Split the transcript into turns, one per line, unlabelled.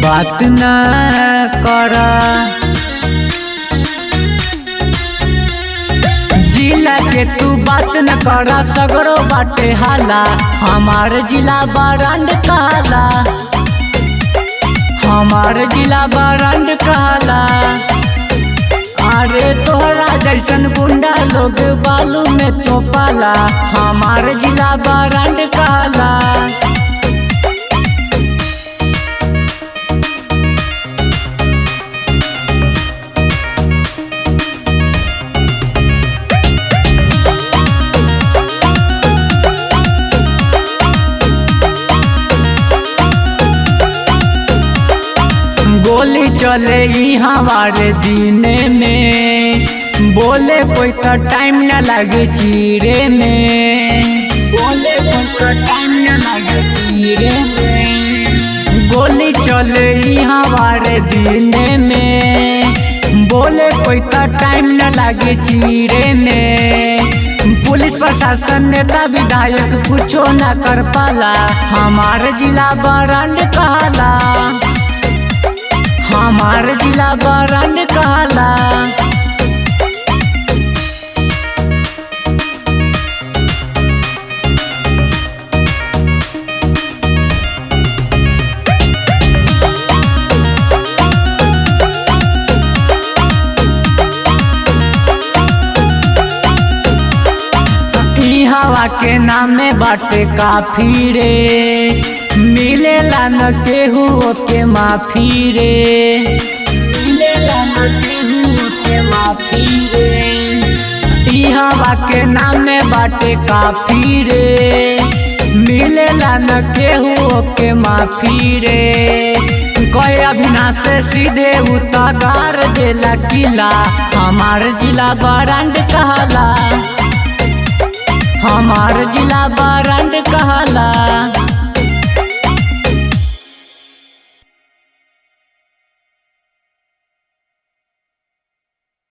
बात न करा जिला के तू बात न करा सगरो बाटे हाला हमार जिला बरांड कहला हमार जिला बरांड कहला। अरे तोहरा जैसन गुंडा लोग बालू में तो पाला हमार जिला बरांड कहला। गोली चले हमारे दीने में बोले कोई तो टाइम न लगे चीरे में बोले कोई तो टाइम न लगे चीरे में। गोली चले हमारे दीने में बोले कोई तो टाइम न लगे चीरे में। पुलिस प्रशासन नेता विधायक कुछो न कर पाला हमारे जिला बरांड कहला हमार जिला बरांड कहला। हवा के नामे बाटे काफी रे मिलेला न केहू के माफी रे मिलेला न केहू के माफी रे। हवा के नामे बाटे काफी रे मिलेला न केहू के माफी रे। कोई अविनाश से सीधे उतार देला किला हमार जिला बरांड कहला हमार जिला बरांड कहला।